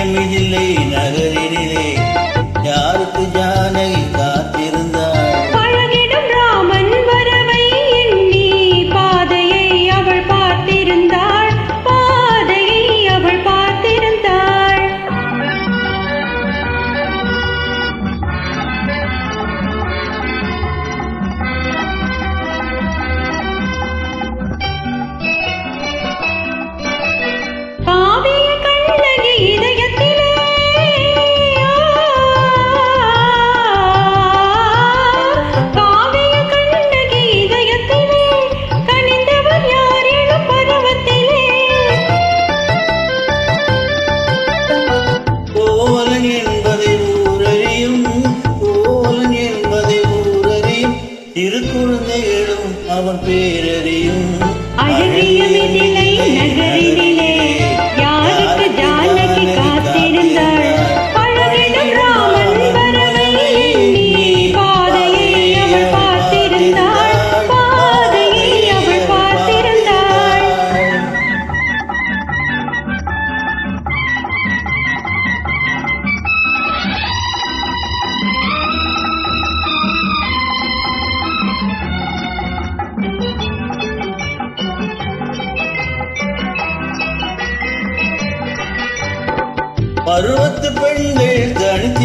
அழகியமிதில்லை நகரினிலே யாருக்கு ஜானகி காத்திருந்தாள். பழகிடும் ராமன் வரவை எண்ணி பாதையை அவள் பார்த்திருந்தாள், பாதையை அவள் பார்த்திருந்தாள். காவிய கண்ணகி இதயத்திலே காவிய கண்ணகி இதயத்திலே கனிந்தவர் யார் எனும் பருவத்திலே கோவலன் என்பதை ஊரறியும், கோவலன் என்பதை ஊரறியும், திருக்குழந்தைகளும் அவன் பேரறியும். அழகியமிதிலை நகரினிலே யாருக்கு ஜானகி காத்திருந்தாள். பழகிடும் ராமன் வரவை எண்ணி பாதையை அவள் பார்த்திருந்தாள், பாதையை அவள் பார்த்திருந்தாள். பருவத்து பெண்கள் தனித்து